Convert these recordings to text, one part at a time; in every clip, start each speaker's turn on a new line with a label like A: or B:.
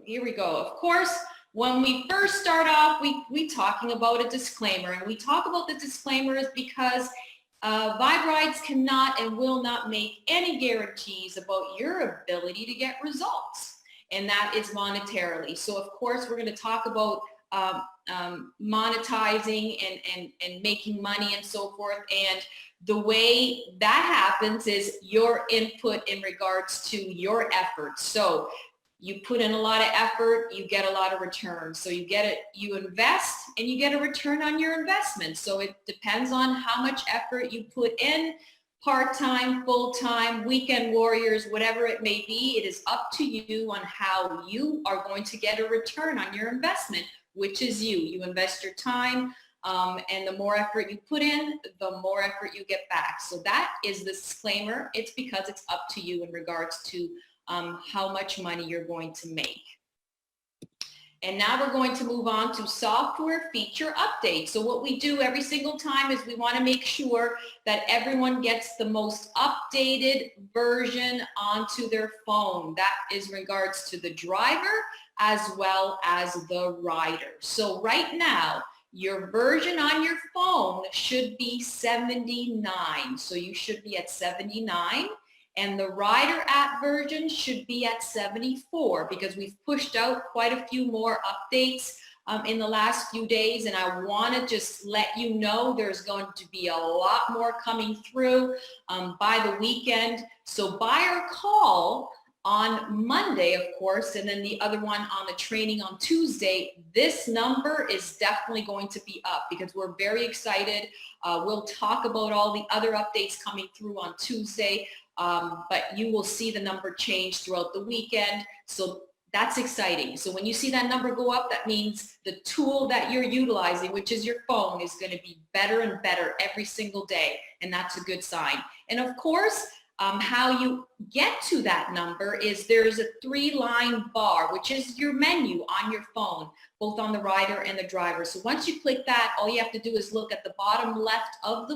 A: here we go. Of course, when we first start off, we talking about a disclaimer, and we talk about the disclaimers because Vibe Rides cannot and will not make any guarantees about your ability to get results, and that is monetarily. So of course, we're going to talk about monetizing and making money and so forth. And the way that happens is your input in regards to your efforts. So you put in a lot of effort, you get a lot of return. So you get it, you invest and you get a return on your investment. So it depends on how much effort you put in, part-time, full-time, weekend warriors, whatever it may be. It is up to you on how you are going to get a return on your investment, which is you. You invest your time, and the more effort you put in, the more effort you get back. So that is the disclaimer. It's because it's up to you in regards to how much money you're going to make. And now we're going to move on to software feature updates. So what we do every single time is we want to make sure that everyone gets the most updated version onto their phone. That is in regards to the driver as well as the rider. So right now, your version on your phone should be 79. So you should be at 79. And the rider app version should be at 74 because we've pushed out quite a few more updates in the last few days. And I want to just let you know there's going to be a lot more coming through by the weekend. So buy or call on Monday, of course, and then the other one on the training on Tuesday. This number is definitely going to be up because we're very excited. We'll talk about all the other updates coming through on Tuesday, but you will see the number change throughout the weekend. So that's exciting. So when you see that number go up, that means the tool that you're utilizing, which is your phone, is going to be better and better every single day, and that's a good sign. And of course, how you get to that number is there's a 3-line bar, which is your menu on your phone, both on the rider and the driver. So once you click that, all you have to do is look at the bottom left of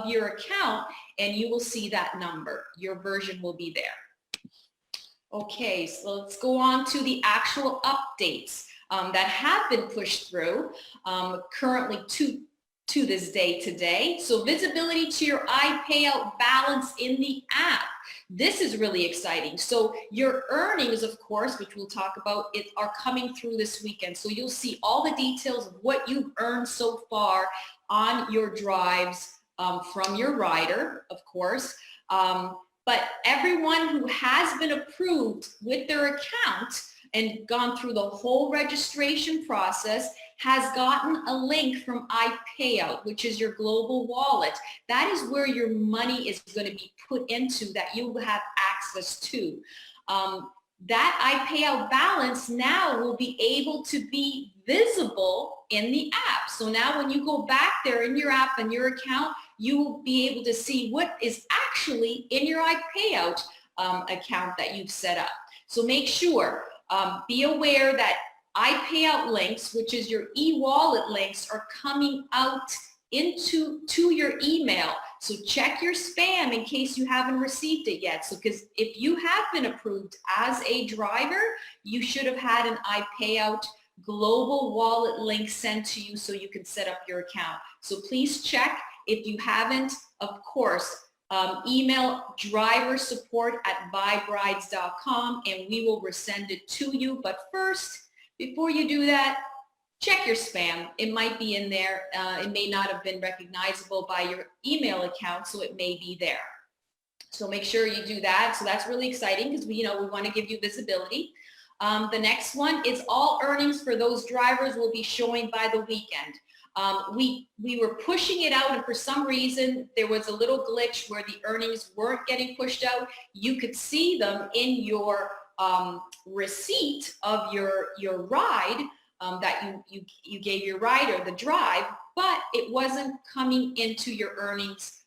A: your account, and you will see that number. Your version will be there. Okay, so let's go on to the actual updates that have been pushed through currently to this day today. So visibility to your iPayout balance in the app. This is really exciting. So your earnings, of course, which we'll talk about, are coming through this weekend. So you'll see all the details of what you've earned so far on your drives from your rider, of course. But everyone who has been approved with their account and gone through the whole registration process has gotten a link from iPayout, which is your global wallet. That is where your money is going to be put into that you have access to. That iPayout balance now will be able to be visible in the app. So now when you go back there in your app and your account, you will be able to see what is actually in your iPayout account that you've set up. So make sure, be aware that iPayout links, which is your e-wallet links, are coming out to your email. So check your spam in case you haven't received it yet. So because if you have been approved as a driver, you should have had an iPayout global wallet link sent to you so you can set up your account. So please check. If you haven't, of course, email driversupport@viberides.com and we will resend it to you. But first, before you do that, check your spam. It might be in there. It may not have been recognizable by your email account, so it may be there. So make sure you do that. So that's really exciting because we want to give you visibility. The next one is all earnings for those drivers will be showing by the weekend. We were pushing it out, and for some reason there was a little glitch where the earnings weren't getting pushed out. You could see them in your receipt of your ride that you gave your rider the drive, but it wasn't coming into your earnings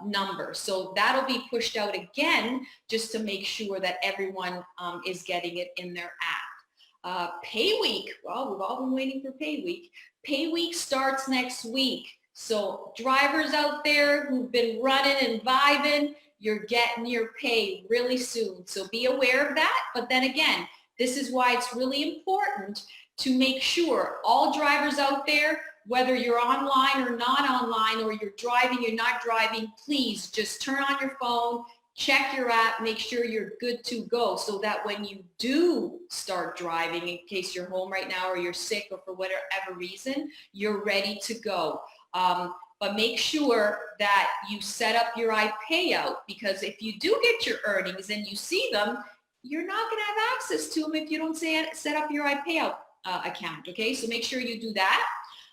A: number. So that'll be pushed out again just to make sure that everyone is getting it in their app. Pay week, well, we've all been waiting for pay week. Pay week starts next week. So drivers out there who've been running and vibing, you're getting your pay really soon. So be aware of that. But then again, This is why it's really important to make sure all drivers out there, whether you're online or not online, or you're driving, you're not driving, please just turn on your phone, check your app, make sure you're good to go, so that when you do start driving, in case you're home right now or you're sick or for whatever reason, you're ready to go. But make sure that you set up your iPayout, because if you do get your earnings and you see them, you're not going to have access to them if you don't set up your iPayout account, okay? So make sure you do that.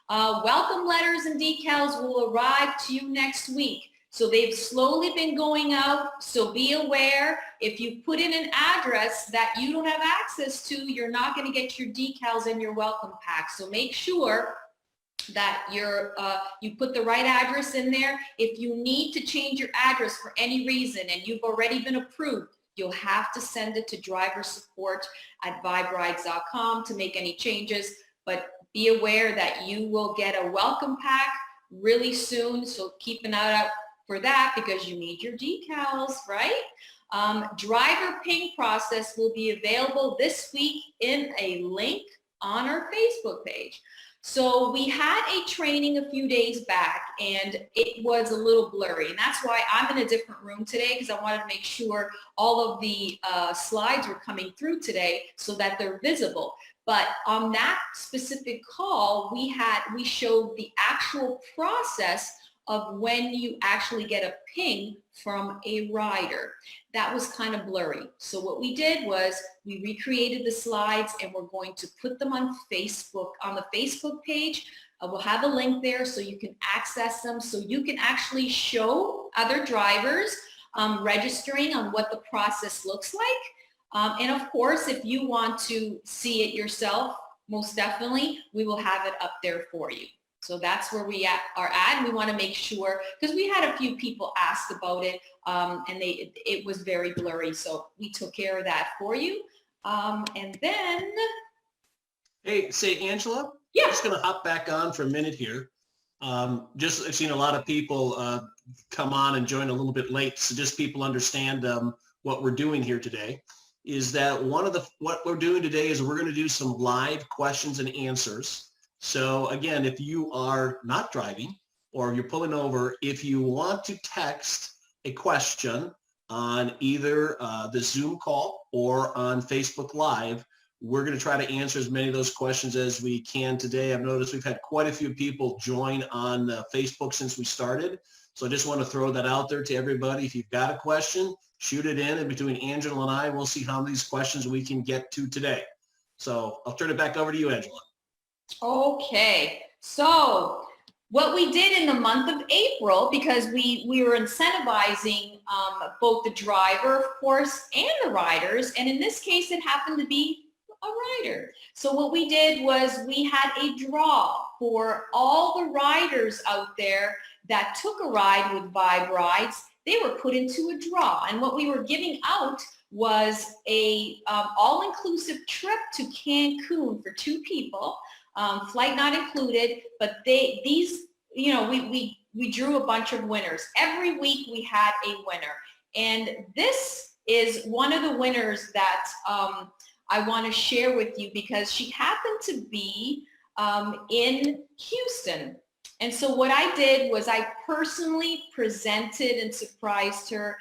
A: Welcome letters and decals will arrive to you next week. So they've slowly been going out, so be aware. If you put in an address that you don't have access to, you're not going to get your decals and your welcome pack. So make sure that you put the right address in there. If you need to change your address for any reason and you've already been approved, you'll have to send it to driversupport@viberides.com to make any changes. But be aware that you will get a welcome pack really soon, so keep an eye out for that, because you need your decals, right? Driver ping process will be available this week in a link on our Facebook page. So we had a training a few days back and it was a little blurry, and that's why I'm in a different room today, because I wanted to make sure all of the slides were coming through today so that they're visible. But on that specific call, we showed the actual process of when you actually get a ping from a rider. That was kind of blurry. So what we did was we recreated the slides and we're going to put them on Facebook, on the Facebook page. We'll have a link there so you can access them, so you can actually show other drivers registering on what the process looks like. And of course, if you want to see it yourself, most definitely, we will have it up there for you. So that's where we are at. We want to make sure, because we had a few people ask about it, and it was very blurry. So we took care of that for you. And then...
B: Hey, say, Angela?
A: Yeah.
B: I'm just going to hop back on for a minute here. Just I've seen a lot of people come on and join a little bit late, so just people understand what we're doing here today. Is that what we're doing today is we're going to do some live questions and answers. So again, if you are not driving or you're pulling over, if you want to text a question on either the Zoom call or on Facebook Live, we're going to try to answer as many of those questions as we can today. I've noticed we've had quite a few people join on Facebook since we started. So I just want to throw that out there to everybody. If you've got a question, shoot it in, and between Angela and I, we'll see how many questions we can get to today. So I'll turn it back over to you, Angela.
A: Okay, so what we did in the month of April, because we were incentivizing both the driver, of course, and the riders, and in this case, it happened to be a rider. So what we did was we had a draw for all the riders out there that took a ride with Vibe Rides. They were put into a draw, and what we were giving out was a all-inclusive trip to Cancun for 2 people. Flight not included, but we drew a bunch of winners. Every week we had a winner. And this is one of the winners that I want to share with you, because she happened to be in Houston. And so what I did was I personally presented and surprised her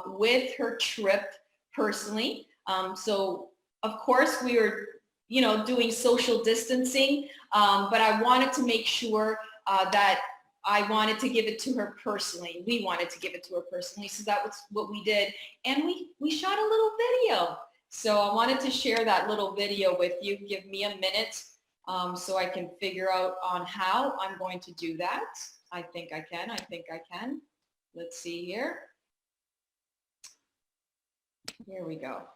A: with her trip personally. So of course we were doing social distancing, but I wanted to make sure that I wanted to give it to her personally. We wanted to give it to her personally, so that was what we did. And we shot a little video. So I wanted to share that little video with you. Give me a minute so I can figure out on how I'm going to do that. I think I can. Let's see here. Here we go.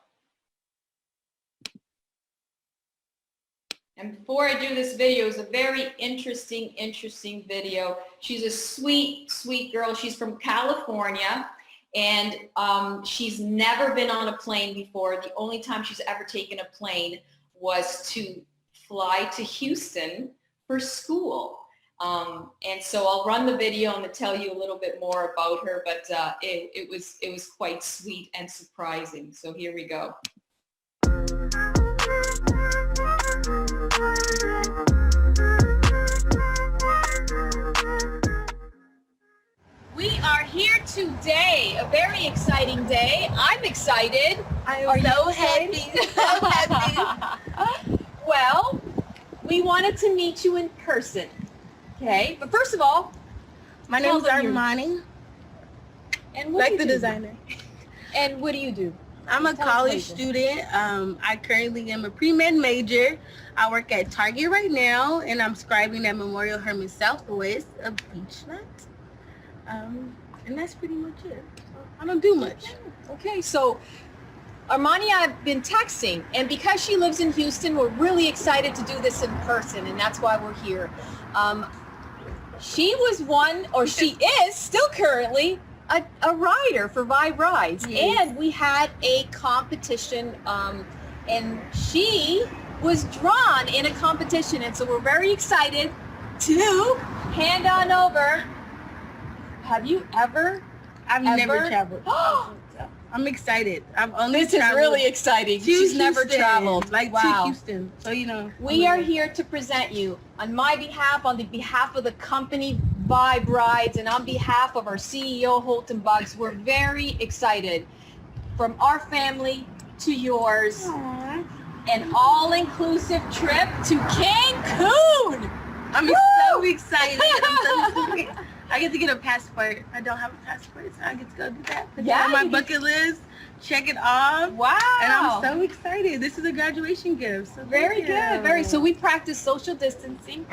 A: And before I do this video, it's a very interesting video. She's a sweet, sweet girl. She's from California, and she's never been on a plane before. The only time she's ever taken a plane was to fly to Houston for school. And so I'll run the video and tell you a little bit more about her, but it was quite sweet and surprising. So here we go. exciting day. I'm excited.
C: Are you so happy? So happy.
A: Well, we wanted to meet you in person. Okay, but first of all,
C: My
A: tell
C: name is
A: them your-
C: Armani,
A: and what do
C: like
A: you
C: the
A: do?
C: designer.
A: And what do you do?
C: I'm a
A: Tell us
C: college
A: later.
C: student. I currently am a pre-med major. I work at Target right now, and I'm scribing at Memorial Herman Southwest of Beachland. And that's pretty much it. I don't do much.
A: Okay, so Armani, I've been texting, and because she lives in Houston, we're really excited to do this in person, and that's why we're here. She was one, or she is still currently a rider for Vibe Rides,
C: Yes.
A: and we had a competition, and she was drawn in a competition, and so we're very excited to hand on over. Have you ever?
C: I've never
A: Ever?
C: traveled. I'm excited. I've only
A: This is
C: traveled
A: really exciting.
C: to
A: She's never
C: Houston,
A: traveled.
C: like to
A: Wow.
C: Houston. So
A: We are here to present you on my behalf, on the behalf of the company Vibe Rides, and on behalf of our CEO Holton Buggs. We're very excited. From our family to yours,
C: Aww.
A: an all-inclusive trip to Cancun.
C: I'm
A: Woo!
C: so excited. I'm so excited. I get to get a passport. I don't have a passport, so I get to go do that. Put
A: Yeah,
C: that on my
A: you get-
C: bucket list. Check it off.
A: Wow.
C: And I'm so excited. This is a graduation gift. So
A: Very
C: thank
A: good.
C: you.
A: Very. So we practice social distancing.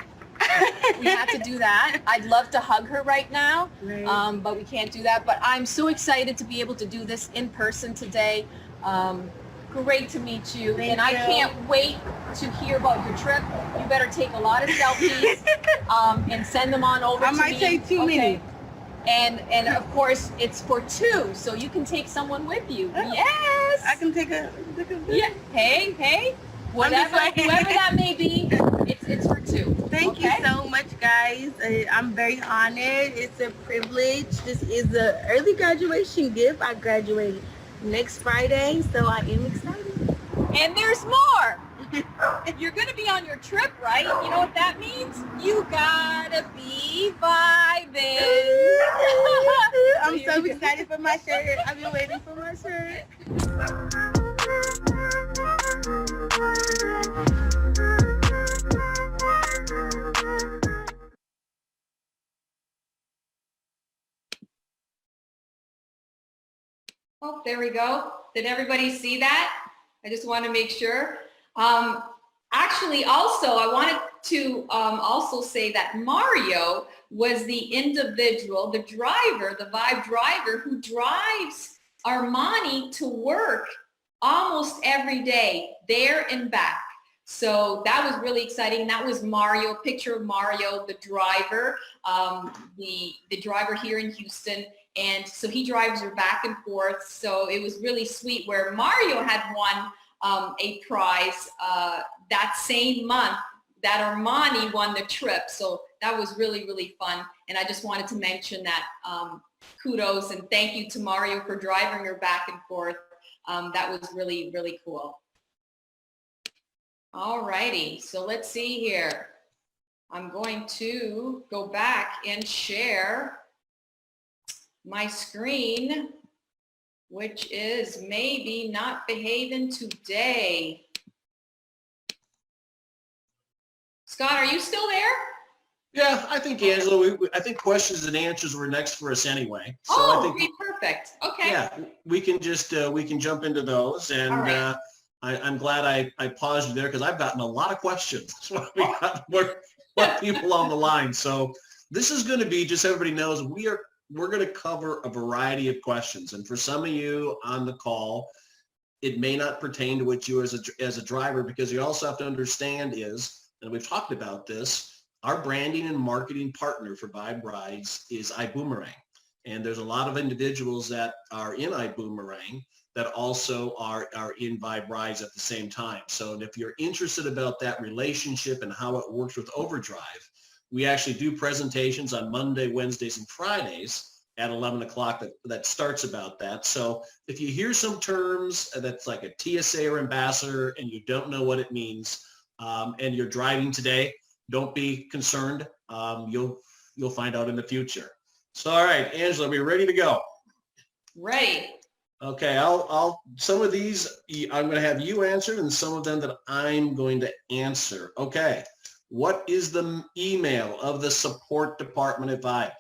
A: We had to do that. I'd love to hug her right now.
C: Right.
A: But we can't do that. But I'm so excited to be able to do this in person today. Great to meet you.
C: Thank
A: and I
C: you.
A: can't wait to hear about your trip. You better take a lot of selfies and send them on over
C: I
A: to
C: might
A: me.
C: take too many.
A: And of course, it's for two, so you can take someone with you. Yes.
C: I can take a
A: Yeah. Hey. Whatever,
C: like-
A: whoever that may be, it's for two.
C: Thank
A: Okay?
C: you so much, guys. I'm very honored. It's a privilege. This is an early graduation gift. I graduate next Friday, so I am excited.
A: And there's more. You're going to be on your trip, right? You know what that means? You gotta be vibing.
C: I'm so excited for my shirt. I've been waiting for my shirt.
A: Oh, there we go. Did everybody see that? I just want to make sure. Actually, also, I wanted to also say that Mario was the individual, the driver, the Vibe driver who drives Armani to work almost every day, there and back. So that was really exciting. That was Mario, picture of Mario, the driver, the driver here in Houston. And so he drives her back and forth. So it was really sweet where Mario had won a prize that same month that Armani won the trip. So that was really, really fun. And I just wanted to mention that kudos and thank you to Mario for driving her back and forth. That was really, really cool. All righty, so let's see here. I'm going to go back and share my screen, which is maybe not behaving today. Scott, are you still there?
B: Yeah, I think, Angela, I think questions and answers were next for us anyway. So I
A: Oh,
B: think,
A: okay, perfect. Okay.
B: yeah, we can just, we can jump into those. And
A: All right.
B: I'm glad I paused you there because I've gotten a lot of questions. That's why we got more people on the line. So this is going to be, just so everybody knows, we're going to cover a variety of questions. And for some of you on the call, it may not pertain to what you as a driver, because you also have to understand is, and we've talked about this, our branding and marketing partner for Vibe Rides is iBuumerang. And there's a lot of individuals that are in iBuumerang that also are in Vibe Rides at the same time. So if you're interested about that relationship and how it works with Overdrive, we actually do presentations on Monday, Wednesdays, and Fridays at 11 o'clock that starts about that. So if you hear some terms that's like a TSA or ambassador and you don't know what it means, and you're driving today, don't be concerned. You'll find out in the future. So all right, Angela, are we ready to go?
A: Ready.
B: Okay, I'll some of these I'm going to have you answer, and some of them that I'm going to answer. Okay, what is the email of the support department at Vibe?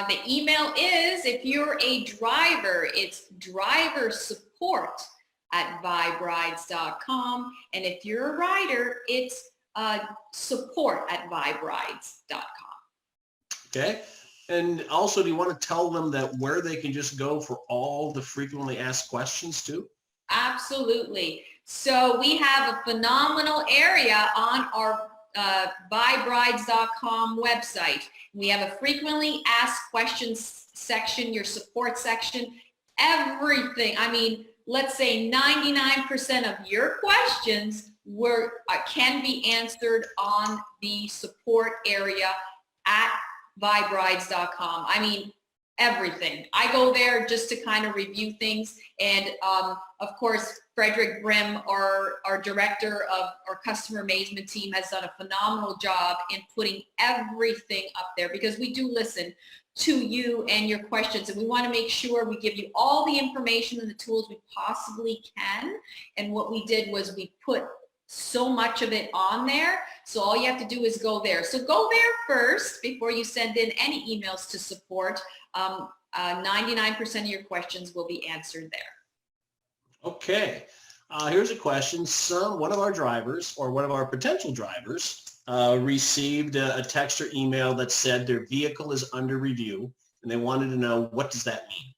A: The email is, if you're a driver, it's driversupport@viberides.com. And if you're a rider, it's support@viberides.com.
B: Okay, and also, do you want to tell them that where they can just go for all the frequently asked questions too?
A: Absolutely. So we have a phenomenal area on our viberides.com website. We have a frequently asked questions section, your support section, everything. I mean, let's say 99% of your questions can be answered on the support area at viberides.com. I mean, everything. I go there just to kind of review things. And of course, Frederick Grimm, our director of our customer amazement team, has done a phenomenal job in putting everything up there, because we do listen to you and your questions, and we want to make sure we give you all the information and the tools we possibly can. And what we did was we put so much of it on there, so all you have to do is go there. So go there first before you send in any emails to support. 99% of your questions will be answered there.
B: Okay, here's a question. One of our drivers, or one of our potential drivers, received a text or email that said their vehicle is under review, and they wanted to know, what does that mean?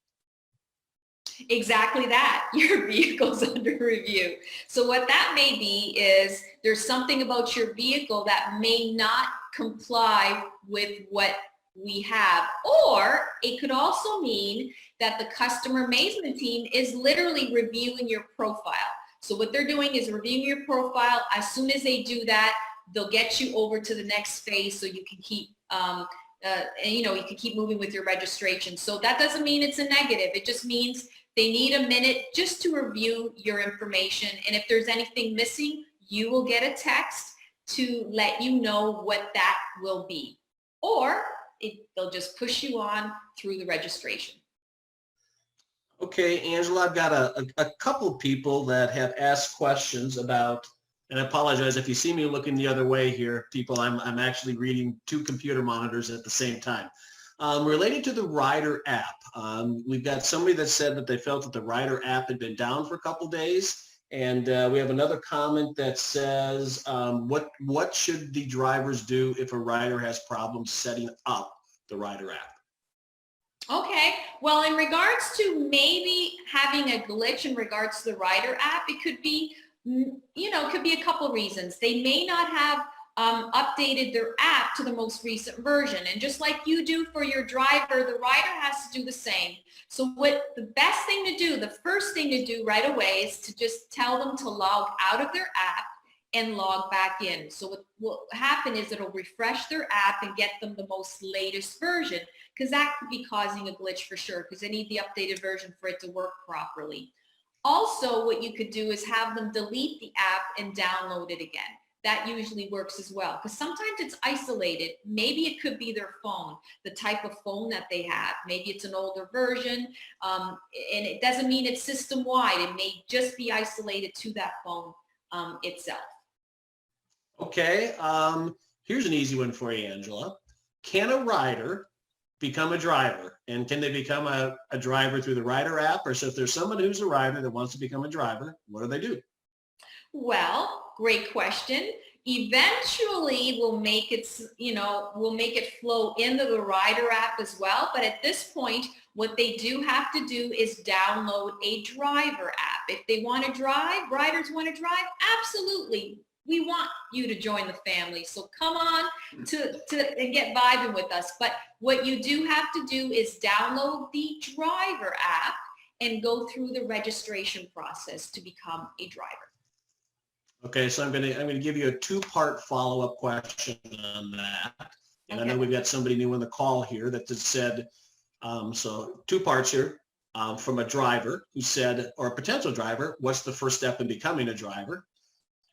A: Exactly that. Your vehicle's under review. So what that may be is there's something about your vehicle that may not comply with what we have, or it could also mean that the customer amazement team is literally reviewing your profile. So what they're doing is reviewing your profile. As soon as they do that, they'll get you over to the next phase, so you can keep you can keep moving with your registration. So that doesn't mean it's a negative. It just means they need a minute just to review your information. And if there's anything missing, you will get a text to let you know what that will be. Or they'll just push you on through the registration.
B: Okay, Angela, I've got a couple people that have asked questions about, and I apologize if you see me looking the other way here, people. I'm actually reading two computer monitors at the same time. Related to the Rider app, we've got somebody that said that they felt that the Rider app had been down for a couple days, and we have another comment that says, what should the drivers do if a rider has problems setting up the Rider app?
A: Okay, well, in regards to maybe having a glitch in regards to the Rider app, it could be, it could be a couple reasons. They may not have updated their app to the most recent version. And just like you do for your driver, the rider has to do the same. So what the best thing to do, the first thing to do right away, is to just tell them to log out of their app and log back in. So what will happen is it'll refresh their app and get them the most latest version, because that could be causing a glitch for sure, because they need the updated version for it to work properly. Also, what you could do is have them delete the app and download it again. That usually works as well, because sometimes it's isolated. Maybe it could be their phone, the type of phone that they have. Maybe it's an older version, and it doesn't mean it's system-wide. It may just be isolated to that phone itself.
B: Okay, here's an easy one for you, Angela. Can a rider become a driver? And can they become a driver through the Rider app? Or so if there's someone who's a rider that wants to become a driver, what do they do?
A: Well, great question. Eventually we'll make it flow into the Rider app as well. But at this point, what they do have to do is download a driver app. If they want to drive, riders want to drive, absolutely. We want you to join the family. So come on and get vibing with us. But what you do have to do is download the driver app and go through the registration process to become a driver.
B: Okay, so I'm gonna give you a two-part follow-up question on that. And okay. I know we've got somebody new on the call here that just said, so two parts here, from a driver who said, or a potential driver, what's the first step in becoming a driver?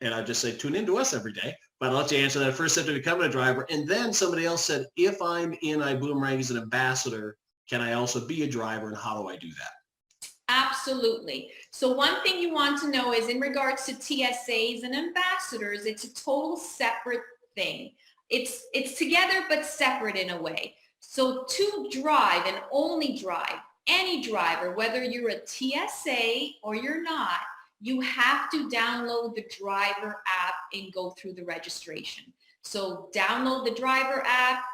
B: And I just say, tune into us every day. But I'll let you answer that first step to becoming a driver. And then somebody else said, if I'm in iBuumerang as an ambassador, can I also be a driver, and how do I do that?
A: Absolutely. So one thing you want to know is in regards to TSAs and ambassadors, it's a total separate thing. It's together but separate in a way. So to drive and only drive, any driver, whether you're a TSA or you're not, you have to download the driver app and go through the registration. So download the driver app,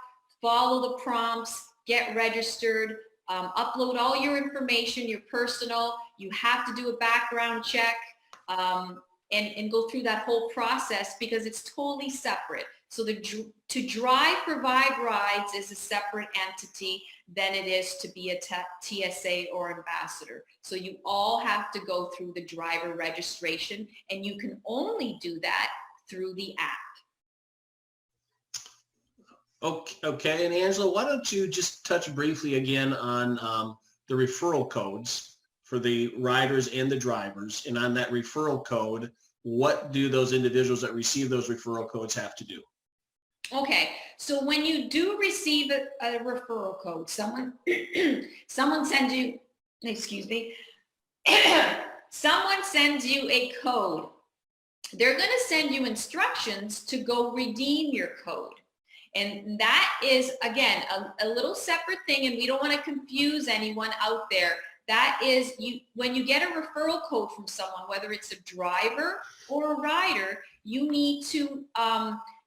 A: follow the prompts, get registered, upload all your information, your personal. You have to do a background check and go through that whole process because it's totally separate. So to drive provide rides is a separate entity than it is to be a TSA or ambassador. So you all have to go through the driver registration, and you can only do that through the app.
B: Okay, and Angela, why don't you just touch briefly again on the referral codes for the riders and the drivers, and on that referral code, what do those individuals that receive those referral codes have to do?
A: Okay, so when you do receive a referral code, someone sends you, excuse me, someone sends you a code. They're going to send you instructions to go redeem your code. And that is, again, a little separate thing, and we don't want to confuse anyone out there. That is, when you get a referral code from someone, whether it's a driver or a rider, you need to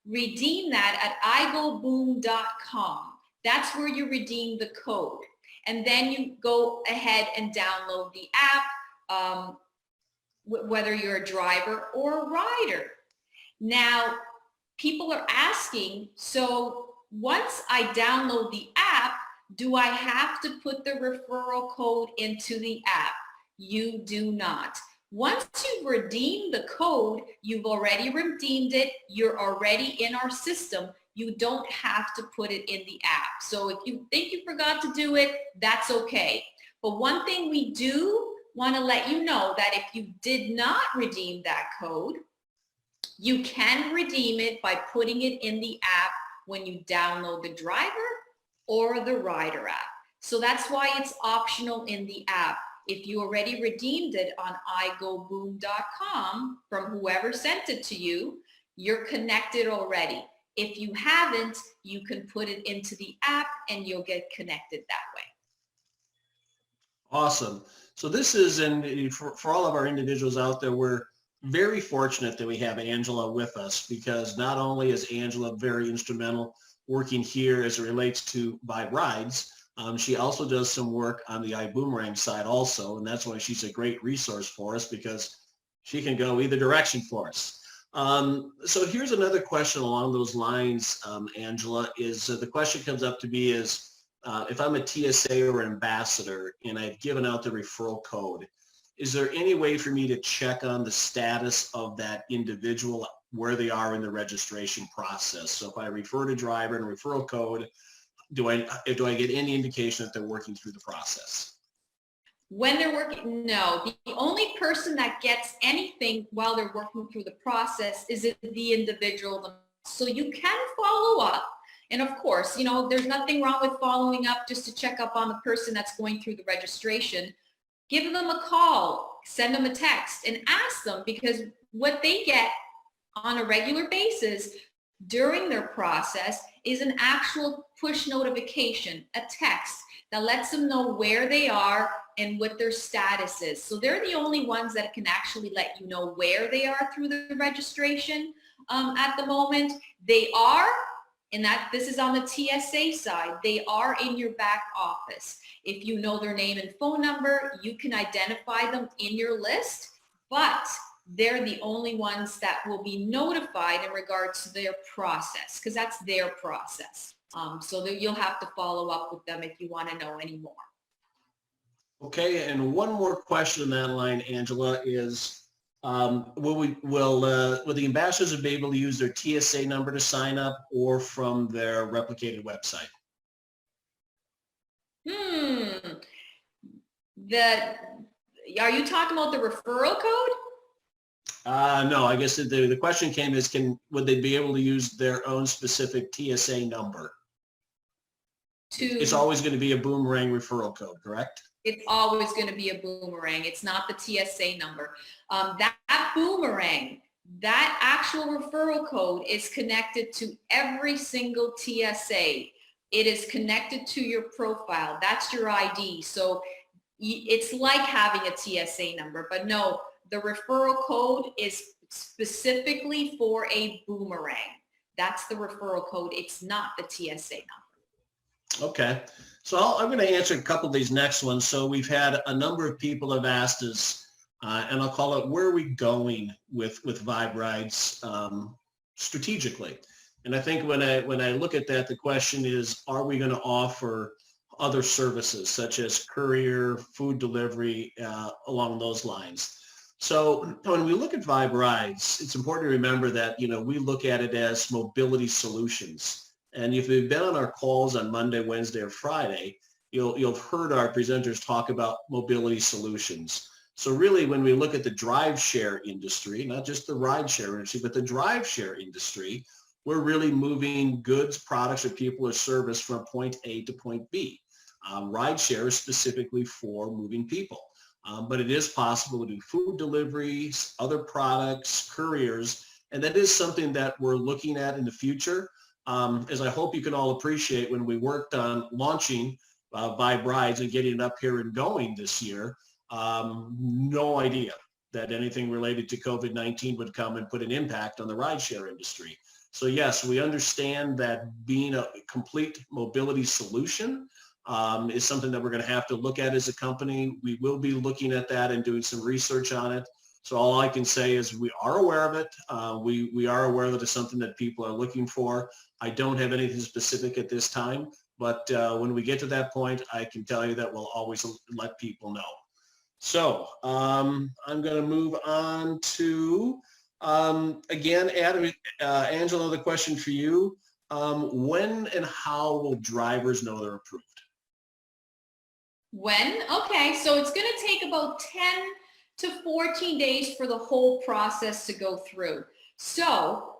A: redeem that at iBuumerang.com. That's where you redeem the code. And then you go ahead and download the app, whether you're a driver or a rider. Now, people are asking, so once I download the app, do I have to put the referral code into the app? You do not. Once you've redeemed the code, you've already redeemed it, you're already in our system, you don't have to put it in the app. So if you think you forgot to do it, that's okay. But one thing we do want to let you know that if you did not redeem that code, you can redeem it by putting it in the app when you download the driver or the rider app. So that's why it's optional in the app. If you already redeemed it on iBuumerang.com from whoever sent it to you, you're connected already. If you haven't, you can put it into the app and you'll get connected that way.
B: Awesome. So this is, and for all of our individuals out there, we're very fortunate that we have Angela with us, because not only is Angela very instrumental working here as it relates to buy rides, she also does some work on the iBuumerang side also, and that's why she's a great resource for us, because she can go either direction for us. So here's another question along those lines, Angela, is the question comes up to me is, if I'm a TSA or an ambassador and I've given out the referral code, is there any way for me to check on the status of that individual, where they are in the registration process? So if I refer to driver and referral code, do I get any indication that they're working through the process?
A: When they're working, no. The only person that gets anything while they're working through the process is the individual. So you can follow up. And of course, you know, there's nothing wrong with following up just to check up on the person that's going through the registration. Give them a call, send them a text, and ask them, because what they get on a regular basis during their process is an actual push notification, a text that lets them know where they are and what their status is. So they're the only ones that can actually let you know where they are through the registration at the moment. They are, and that this is on the TSA side, they are in your back office. If you know their name and phone number, you can identify them in your list, but they're the only ones that will be notified in regards to their process, because that's their process. So you'll have to follow up with them if you want to know any more.
B: Okay, and one more question on that line, Angela, is will the ambassadors be able to use their TSA number to sign up, or from their replicated website?
A: Are you talking about the referral code?
B: No, I guess the question came is, would they be able to use their own specific TSA number? It's always going to be a Boomerang referral code, correct?
A: It's always going to be a boomerang. It's not the TSA number. That boomerang, that actual referral code is connected to every single TSA. It is connected to your profile. That's your ID. So it's like having a TSA number, but no, the referral code is specifically for a boomerang. That's the referral code. It's not the TSA number.
B: Okay. So I'm going to answer a couple of these next ones. So we've had a number of people have asked us, and I'll call it, where are we going with Vibe Rides strategically? And I think when I look at that, the question is, are we going to offer other services such as courier, food delivery, along those lines? So when we look at Vibe Rides, it's important to remember that, we look at it as mobility solutions. And if you've been on our calls on Monday, Wednesday, or Friday, you'll have heard our presenters talk about mobility solutions. So really, when we look at the drive share industry, not just the ride share industry, but the drive share industry, we're really moving goods, products, or people or service from point A to point B. Ride share is specifically for moving people, but it is possible to do food deliveries, other products, couriers, and that is something that we're looking at in the future. As I hope you can all appreciate, when we worked on launching Vibe Rides and getting it up here and going this year, no idea that anything related to COVID-19 would come and put an impact on the rideshare industry. So yes, we understand that being a complete mobility solution is something that we're going to have to look at as a company. We will be looking at that and doing some research on it. So all I can say is we are aware of it. We are aware that it's something that people are looking for. I don't have anything specific at this time, but when we get to that point, I can tell you that we'll always let people know. So I'm going to move on to, again, Adam, Angela, the question for you. When and how will drivers know they're approved?
A: When? Okay, so it's going to take about 10 to 14 days for the whole process to go through. So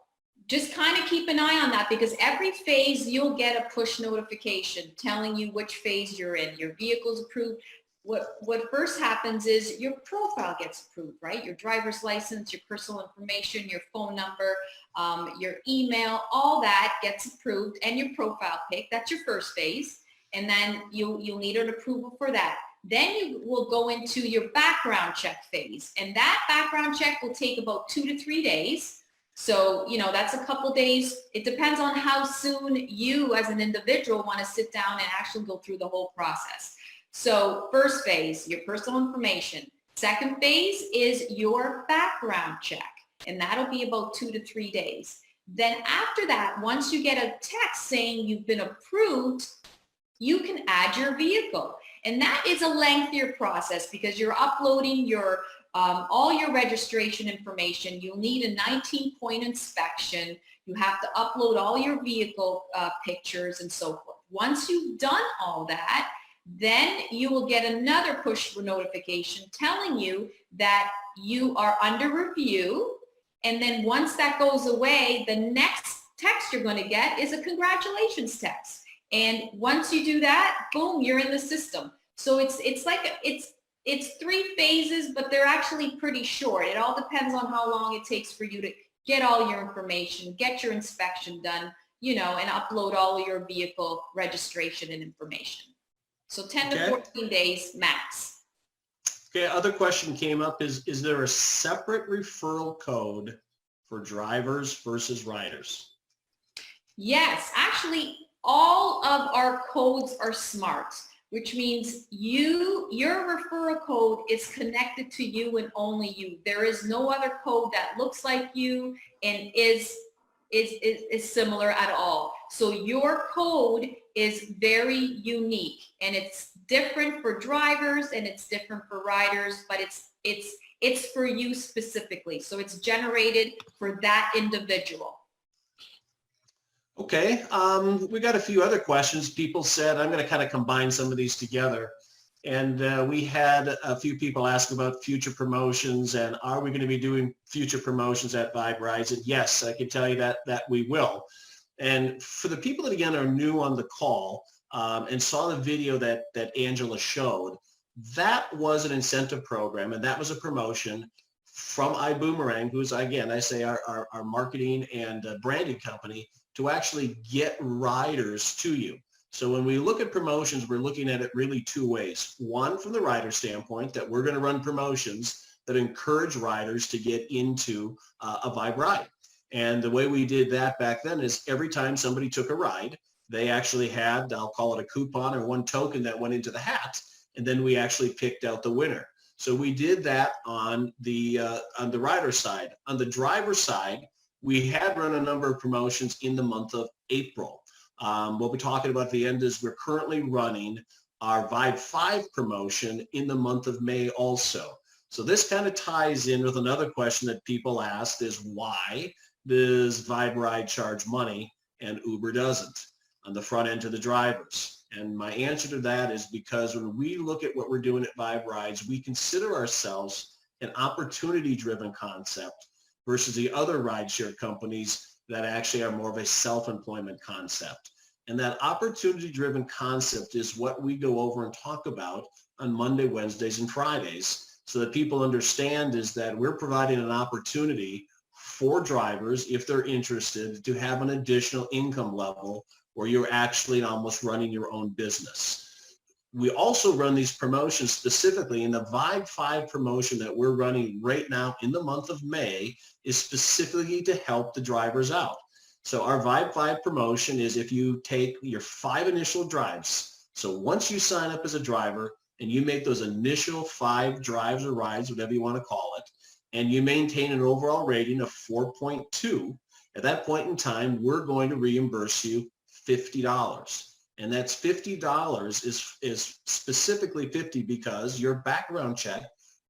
A: just kind of keep an eye on that, because every phase you'll get a push notification telling you which phase you're in. Your vehicle's approved. What first happens is your profile gets approved, right? Your driver's license, your personal information, your phone number, your email, all that gets approved, and your profile pic. That's your first phase. And then you'll need an approval for that. Then you will go into your background check phase. And that background check will take about 2 to 3 days. So, that's a couple days. It depends on how soon you as an individual want to sit down and actually go through the whole process. So first phase, your personal information. Second phase is your background check. And that'll be about 2 to 3 days. Then after that, once you get a text saying you've been approved, you can add your vehicle. And that is a lengthier process because you're uploading your all your registration information. You'll need a 19-point inspection. You have to upload all your vehicle pictures and so forth. Once you've done all that, then you will get another push notification telling you that you are under review. And then once that goes away, the next text you're going to get is a congratulations text. And once you do that, boom, you're in the system. So it's 3 phases, but they're actually pretty short. It all depends on how long it takes for you to get all your information, get your inspection done, and upload all your vehicle registration and information. So 10 to 14 days max.
B: Okay, other question came up is there a separate referral code for drivers versus riders?
A: Yes, actually, all of our codes are smart, which means your referral code is connected to you and only you. There is no other code that looks like you and is similar at all. So your code is very unique, and it's different for drivers and it's different for riders, but it's for you specifically. So it's generated for that individual.
B: Okay, we got a few other questions. People said, I'm going to kind of combine some of these together. And we had a few people ask about future promotions and are we going to be doing future promotions at Vibe Rides? And yes, I can tell you that we will. And for the people that, again, are new on the call and saw the video that Angela showed, that was an incentive program, and that was a promotion from iBuumerang, who's, again, I say our marketing and branding company, to actually get riders to you. So when we look at promotions, we're looking at it really two ways. One, from the rider standpoint, that we're going to run promotions that encourage riders to get into a Vibe ride. And the way we did that back then is every time somebody took a ride, they actually had, I'll call it a coupon or one token that went into the hat, and then we actually picked out the winner. So we did that on the rider side. On the driver side, we had run a number of promotions in the month of April. What we're talking about at the end is we're currently running our Vibe 5 promotion in the month of May also. So this kind of ties in with another question that people asked is, why does Vibe Ride charge money and Uber doesn't on the front end to the drivers? And my answer to that is because when we look at what we're doing at Vibe Rides, we consider ourselves an opportunity-driven concept versus the other rideshare companies that actually are more of a self-employment concept. And that opportunity-driven concept is what we go over and talk about on Monday, Wednesdays, and Fridays, so that people understand is that we're providing an opportunity for drivers, if they're interested, to have an additional income level where you're actually almost running your own business. We also run these promotions specifically, in the Vibe 5 promotion that we're running right now in the month of May is specifically to help the drivers out. So our Vibe 5 promotion is if you take your 5 initial drives. So once you sign up as a driver and you make those initial 5 drives or rides, whatever you want to call it, and you maintain an overall rating of 4.2, at that point in time, we're going to reimburse you $50. And that's $50 is specifically 50 because your background check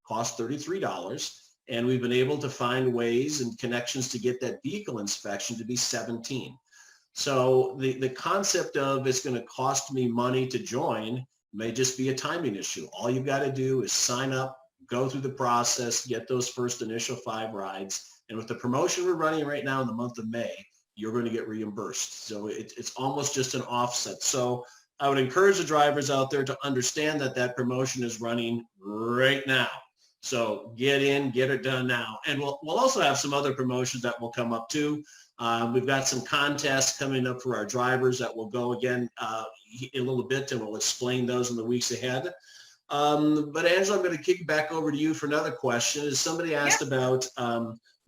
B: costs $33. And we've been able to find ways and connections to get that vehicle inspection to be 17. So the concept of it's going to cost me money to join may just be a timing issue. All you've got to do is sign up, go through the process, get those first initial 5 rides. And with the promotion we're running right now in the month of May, you're going to get reimbursed. So it's almost just an offset. So I would encourage the drivers out there to understand that that promotion is running right now. So get in, get it done now. And we'll also have some other promotions that will come up too. We've got some contests coming up for our drivers that will go again in a little bit, and we'll explain those in the weeks ahead. But Angela, I'm going to kick it back over to you for another question. As somebody asked about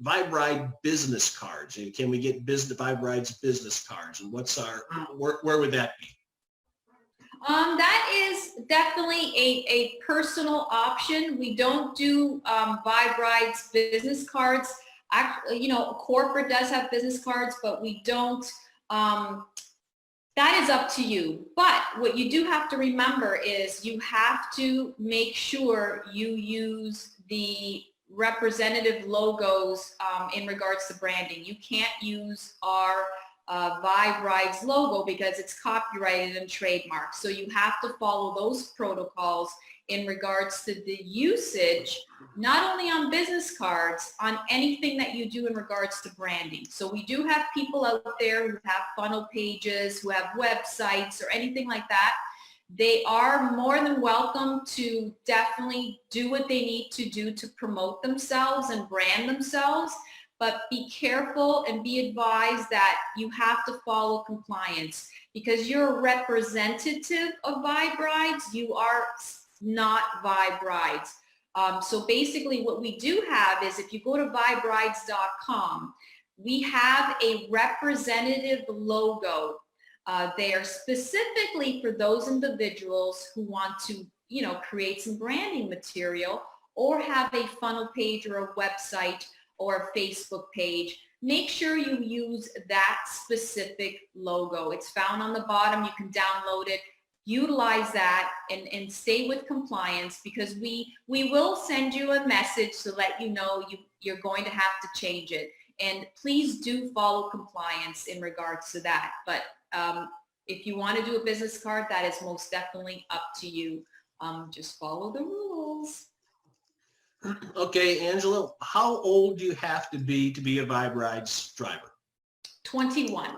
B: Vibe Ride business cards, and can we get Vibe Ride's business cards, and what's our where would that be?
A: That is definitely a personal option. We don't do Vibe Ride's business cards. Actually, corporate does have business cards, but we don't. That is up to you. But what you do have to remember is you have to make sure you use the representative logos in regards to branding. You can't use our Vibe Rides logo because it's copyrighted and trademarked. So you have to follow those protocols in regards to the usage, not only on business cards, on anything that you do in regards to branding. So we do have people out there who have funnel pages, who have websites or anything like that. They are more than welcome to definitely do what they need to do to promote themselves and brand themselves. But be careful and be advised that you have to follow compliance because you're a representative of Vibe Rides. You are not Vibe Rides. So basically what we do have is if you go to viberides.com, we have a representative logo there specifically for those individuals who want to, create some branding material or have a funnel page or a website or a Facebook page. Make sure you use that specific logo. It's found on the bottom. You can download it. Utilize that and stay with compliance because we will send you a message to let you know you're going to have to change it. And please do follow compliance in regards to that. But if you want to do a business card, that is most definitely up to you. Just follow the rules.
B: Okay, Angela, how old do you have to be a Vibe Rides driver?
A: 21.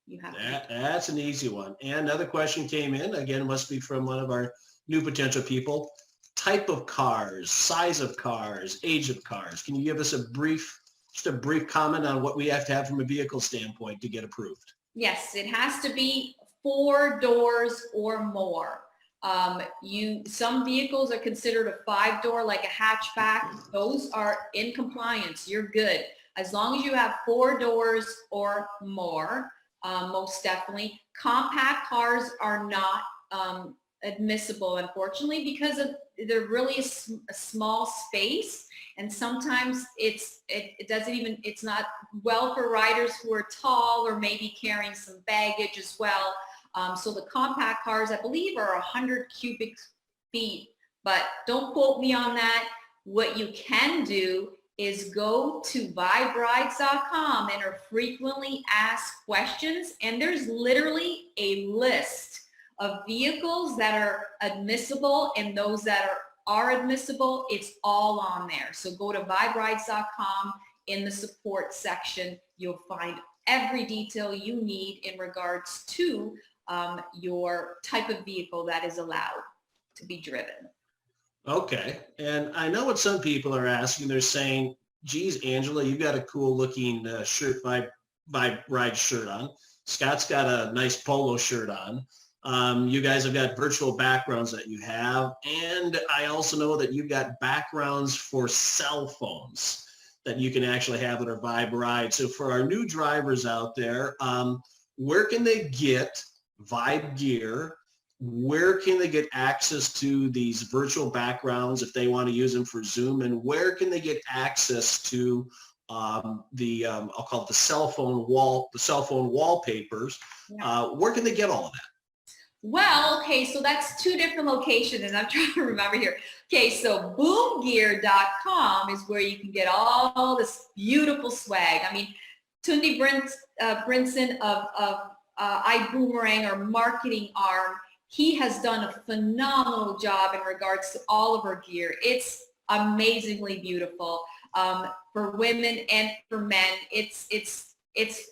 A: You have
B: That's an easy one. And another question came in, again, must be from one of our new potential people. type of cars, size of cars, age of cars. Can you give us just a brief comment on what we have to have from a vehicle standpoint to get approved?
A: Yes, it has to be 4 doors or more. Some vehicles are considered a 5-door, like a hatchback. Those are in compliance. You're good. As long as you have 4 doors or more, most definitely. Compact cars are not admissible, unfortunately, because they're really a small space, and sometimes it's not well for riders who are tall or maybe carrying some baggage as well. So the compact cars, I believe, are 100 cubic feet, but don't quote me on that. What you can do is go to viberides.com and are frequently asked questions, and there's literally a list of vehicles that are admissible and those that are admissible. It's all on there. So go to viberides.com. In the support section, you'll find every detail you need in regards to your type of vehicle that is allowed to be driven.
B: Okay. And I know what some people are asking. They're saying, geez, Angela, you got a cool looking shirt, Vibe Ride shirt on. Scott's got a nice polo shirt on. You guys have got virtual backgrounds that you have. And I also know that you've got backgrounds for cell phones that you can actually have that are Vibe Ride. So for our new drivers out there, where can they get Vibe gear? Where can they get access to these virtual backgrounds if they want to use them for Zoom? And where can they get access to I'll call it the cell phone wallpapers?
A: Yeah.
B: Where can they get all of that?
A: Well, okay, so that's 2 different locations, and I'm trying to remember here. Okay, so boomgear.com is where you can get all this beautiful swag. I mean, Tundi Brinson of iBuumerang, our marketing arm, he has done a phenomenal job in regards to all of our gear. It's amazingly beautiful for women and for men. It's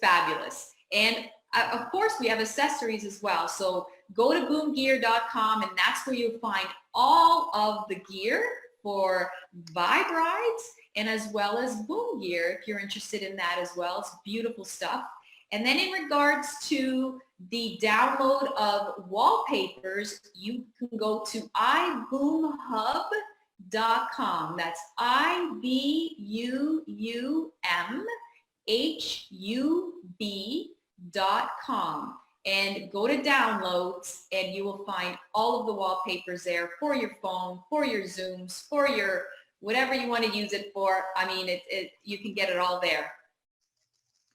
A: fabulous. And of course, we have accessories as well. So go to boomgear.com, and that's where you'll find all of the gear for Vibe Rides and as well as Boom Gear if you're interested in that as well. It's beautiful stuff. And then in regards to the download of wallpapers, you can go to iBoomHub.com. That's iBuumHub.com. And go to downloads, and you will find all of the wallpapers there for your phone, for your Zooms, for your whatever you want to use it for. I mean, you can get it all there.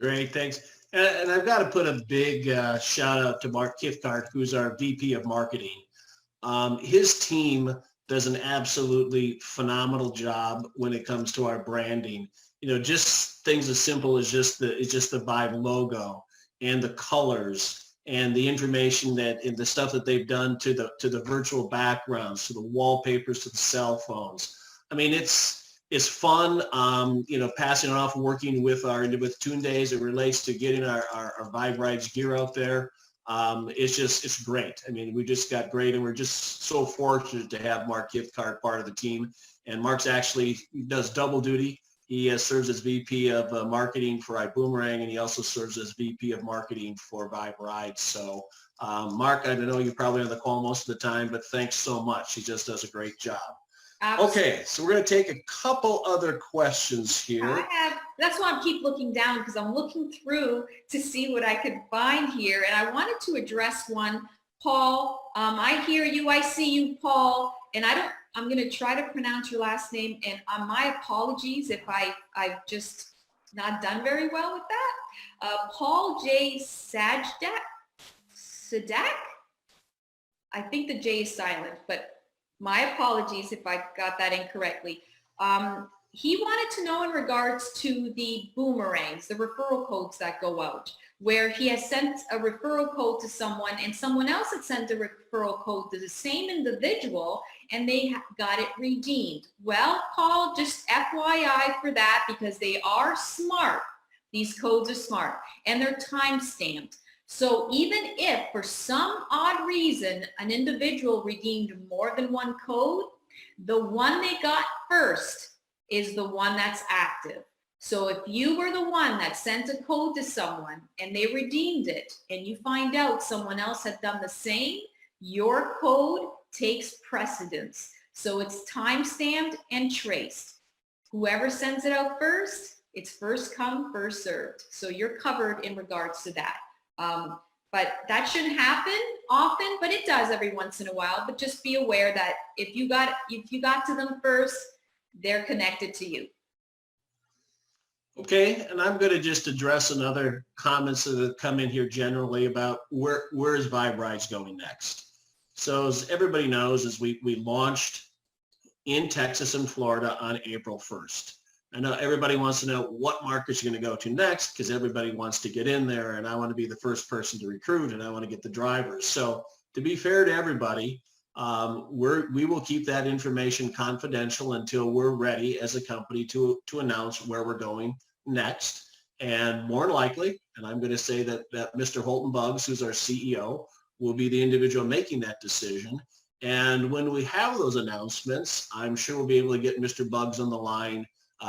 B: Great, thanks. And I've got to put a big shout out to Mark Kifkart, who's our VP of Marketing. His team does an absolutely phenomenal job when it comes to our branding. You know, just things as simple as just the Vibe logo and the colors and the information that in the stuff that they've done to the virtual backgrounds, to the wallpapers, to the cell phones. I mean, it's fun, passing it off and working with Tunde as it relates to getting our Vibe Rides gear out there. It's great. I mean, we just got great, and we're just so fortunate to have Mark Kifkart part of the team. And Mark's actually does double duty. He serves as VP of marketing for iBuumerang, and he also serves as VP of marketing for Vibe Rides. So, Mark, I know you're probably on the call most of the time, but thanks so much. He just does a great job.
A: Absolutely.
B: Okay, so we're going to take a couple other questions here.
A: That's why I keep looking down, because I'm looking through to see what I could find here. And I wanted to address one. Paul, I hear you, I see you, Paul, and I'm going to try to pronounce your last name, and my apologies if I've just not done very well with that. Paul J. Sadak? I think the J is silent, but my apologies if I got that incorrectly. He wanted to know in regards to the boomerangs, the referral codes that go out, where he has sent a referral code to someone and someone else had sent a referral code to the same individual and they got it redeemed. Well, Paul, just FYI for that, because they are smart. These codes are smart and they're time stamped. So even if for some odd reason an individual redeemed more than one code, The one they got first is the one that's active. So if you were the one that sent a code to someone and they redeemed it, and you find out someone else had done the same, your code takes precedence. So it's time-stamped and traced. Whoever sends it out first, it's first come, first served. So you're covered in regards to that. But that shouldn't happen often, but it does every once in a while. But just be aware that if you got to them first, they're connected to you.
B: Okay, and I'm going to just address another comments that have come in here generally about where is Vibe Rides going next. So as everybody knows, as we launched in Texas and Florida on April 1st. I know everybody wants to know what markets you're going to go to next, because everybody wants to get in there, and I want to be the first person to recruit, and I want to get the drivers. So to be fair to everybody, we will keep that information confidential until we're ready as a company to announce where we're going next. And more than likely, and I'm going to say that Mr. Holton Buggs, who's our CEO, will be the individual making that decision. And when we have those announcements, I'm sure we'll be able to get Mr. Buggs on the line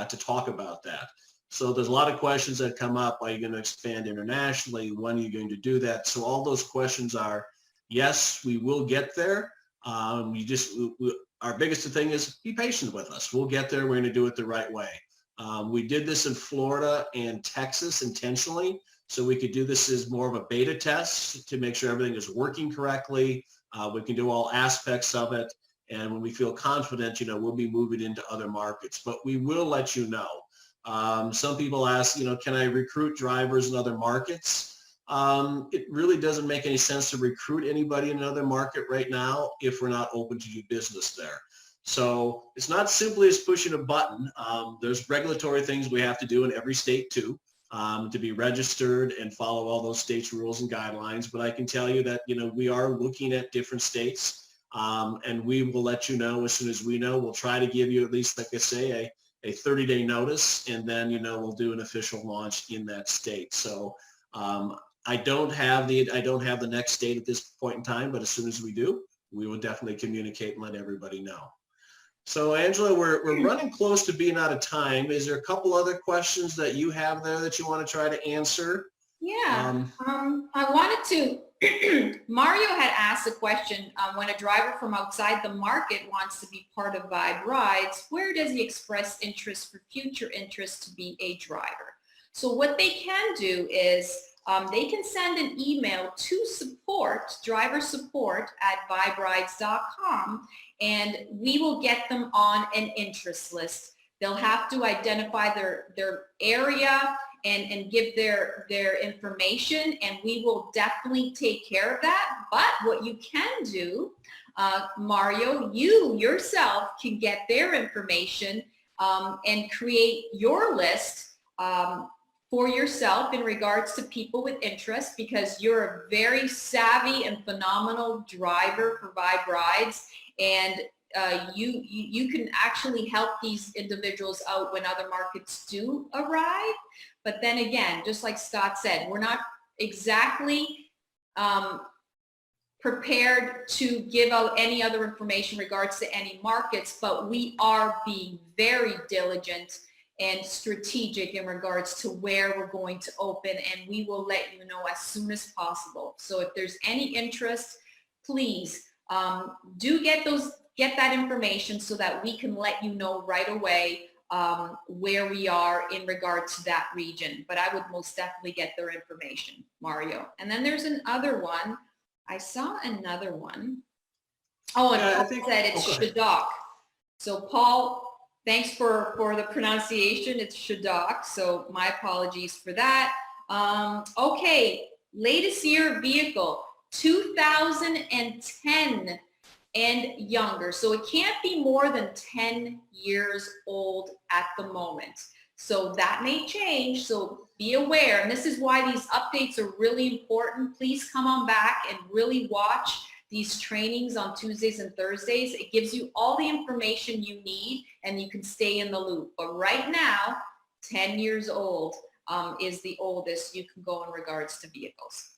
B: to talk about that. So there's a lot of questions that come up. Are you going to expand internationally? When are you going to do that? So all those questions are, yes, we will get there. Our biggest thing is be patient with us. We'll get there. We're going to do it the right way. We did this in Florida and Texas intentionally, so we could do this as more of a beta test to make sure everything is working correctly. We can do all aspects of it. And when we feel confident, we'll be moving into other markets, but we will let you know. Some people ask, can I recruit drivers in other markets? It really doesn't make any sense to recruit anybody in another market right now if we're not open to do business there. So it's not simply as pushing a button. There's regulatory things we have to do in every state too, to be registered and follow all those states' rules and guidelines. But I can tell you that, we are looking at different states. And we will let you know as soon as we know. We'll try to give you at least, like I say, a 30-day notice, and then, we'll do an official launch in that state. So I don't have the next state at this point in time, but as soon as we do, we will definitely communicate and let everybody know. So Angela, we're running close to being out of time. Is there a couple other questions that you have there that you want to try to answer?
A: Yeah, I wanted to, Mario had asked a question, when a driver from outside the market wants to be part of Vibe Rides, where does he express interest for future interest to be a driver? So what they can do is they can send an email to driver support at viberides.com, and we will get them on an interest list. They'll have to identify their area and give their information, and we will definitely take care of that. But what you can do, Mario, you yourself can get their information and create your list for yourself in regards to people with interest, because you're a very savvy and phenomenal driver for Vibe Rides, and you can actually help these individuals out when other markets do arrive. But then again, just like Scott said, we're not exactly prepared to give out any other information in regards to any markets, but we are being very diligent and strategic in regards to where we're going to open, and we will let you know as soon as possible. So if there's any interest, please do get that information so that we can let you know right away where we are in regard to that region. But I would most definitely get their information, Mario. And then there's another one. I saw another one. Oh, and Paul said it's Shadok. So Paul, thanks for the pronunciation. It's Shadok. So my apologies for that. Okay, latest year vehicle, 2010 and younger. So it can't be more than 10 years old at the moment. So that may change, so be aware. And this is why these updates are really important. Please come on back and really watch these trainings on Tuesdays and Thursdays. It gives you all the information you need and you can stay in the loop. But right now, 10 years old is the oldest you can go in regards to vehicles.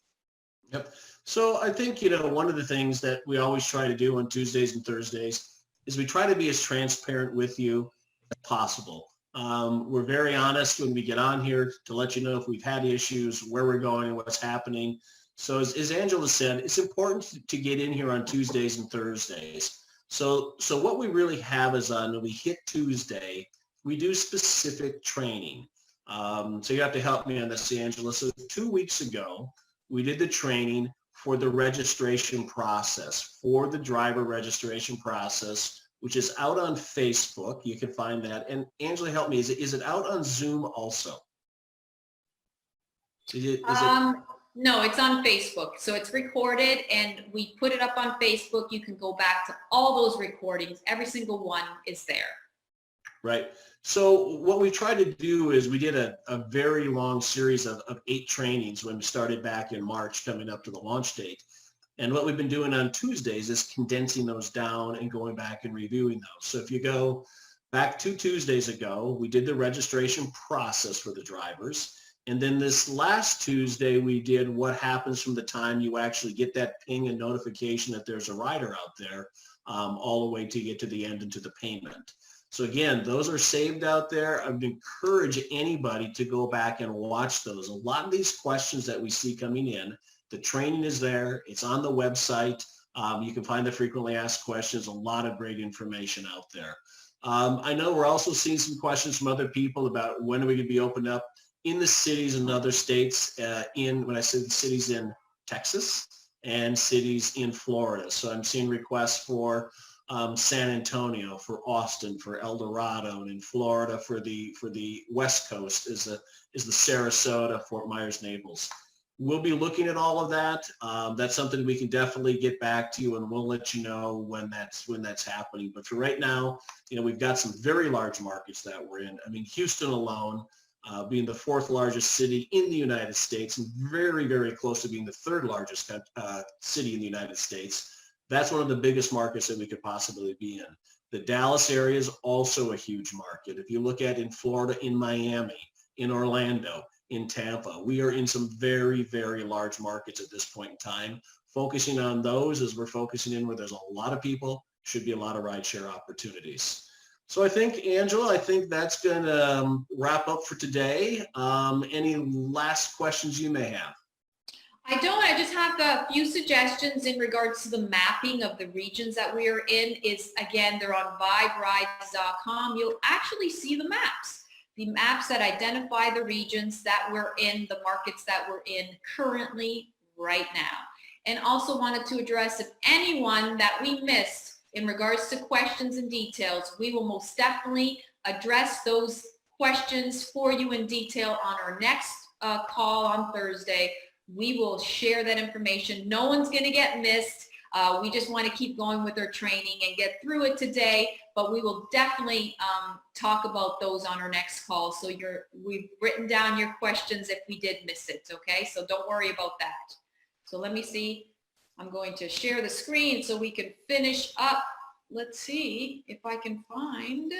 B: Yep. So I think, one of the things that we always try to do on Tuesdays and Thursdays is we try to be as transparent with you as possible. We're very honest when we get on here to let you know if we've had issues, where we're going, and what's happening. So as Angela said, it's important to get in here on Tuesdays and Thursdays. So what we really have is when we hit Tuesday, we do specific training. So you have to help me on this, Angela. So 2 weeks ago, we did the training for the registration process, for the driver registration process, which is out on Facebook. You can find that. And Angela, help me. Is it out on Zoom also?
A: No, it's on Facebook. So it's recorded and we put it up on Facebook. You can go back to all those recordings. Every single one is there.
B: Right. So what we tried to do is we did a very long series of 8 trainings when we started back in March, coming up to the launch date. And what we've been doing on Tuesdays is condensing those down and going back and reviewing those. So if you go back 2 Tuesdays ago, we did the registration process for the drivers. And then this last Tuesday, we did what happens from the time you actually get that ping and notification that there's a rider out there, all the way to get to the end and to the payment. So again, those are saved out there. I would encourage anybody to go back and watch those. A lot of these questions that we see coming in, the training is there. It's on the website. You can find the frequently asked questions, a lot of great information out there. I know we're also seeing some questions from other people about when are we going to be opened up in the cities and other states, when I said cities in Texas and cities in Florida. So I'm seeing requests for San Antonio, for Austin, for El Dorado, and in Florida for the West Coast is the Sarasota, Fort Myers, Naples. We'll be looking at all of that. That's something we can definitely get back to you, and we'll let you know when that's happening. But for right now, we've got some very large markets that we're in. I mean, Houston alone, being the 4th largest city in the United States and very, very close to being the 3rd largest city in the United States. That's one of the biggest markets that we could possibly be in. The Dallas area is also a huge market. If you look at in Florida, in Miami, in Orlando, in Tampa, we are in some very, very large markets at this point in time. Focusing on those as we're focusing in where there's a lot of people, should be a lot of rideshare opportunities. So I think, Angela, that's going to wrap up for today. Any last questions you may have?
A: I don't. I just have a few suggestions in regards to the mapping of the regions that we are in. Again, they're on viberides.com. You'll actually see the maps that identify the regions that we're in, the markets that we're in currently right now. And also wanted to address if anyone that we missed in regards to questions and details, we will most definitely address those questions for you in detail on our next call on Thursday. We will share that information. No one's going to get missed. We just want to keep going with our training and get through it today, but we will definitely talk about those on our next call. So we've written down your questions if we did miss it, okay? So don't worry about that. So let me see. I'm going to share the screen so we can finish up. Let's see if I can find.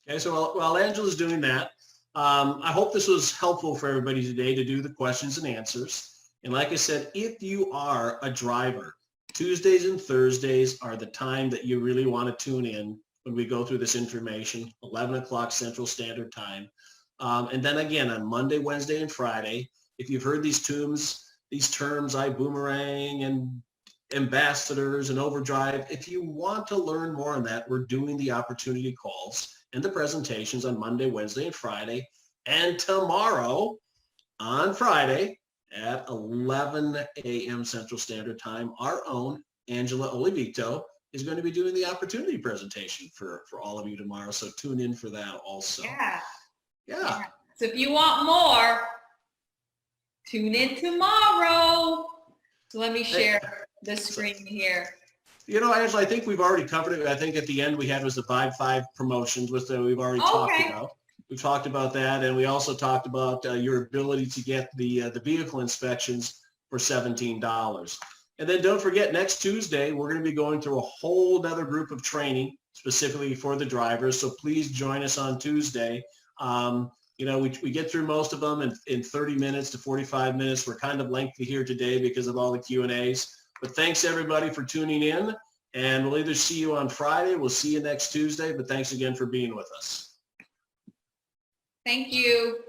B: Okay, so while Angela's doing that, I hope this was helpful for everybody today to do the questions and answers. And like I said, if you are a driver, Tuesdays and Thursdays are the time that you really want to tune in when we go through this information, 11 o'clock Central Standard Time. And then again, on Monday, Wednesday, and Friday, if you've heard these terms, iBuumerang and ambassadors and overdrive, if you want to learn more on that, we're doing the opportunity calls and the presentations on Monday, Wednesday, and Friday. And tomorrow on Friday at 11 a.m. Central Standard Time, our own Angela Olivito is going to be doing the opportunity presentation for all of you tomorrow. So tune in for that also. Yeah.
A: So if you want more, tune in tomorrow. So let me share the screen here.
B: Angela, I think we've already covered it. I think at the end we had was the Vibe 5 promotions, which we've already talked about. We've talked about that, and we also talked about your ability to get the vehicle inspections for $17. And then don't forget, next Tuesday, we're going to be going through a whole other group of training specifically for the drivers. So please join us on Tuesday. We get through most of them in 30 minutes to 45 minutes. We're kind of lengthy here today because of all the Q&As. But thanks, everybody, for tuning in. And we'll either see you on Friday, we'll see you next Tuesday, but thanks again for being with us.
A: Thank you.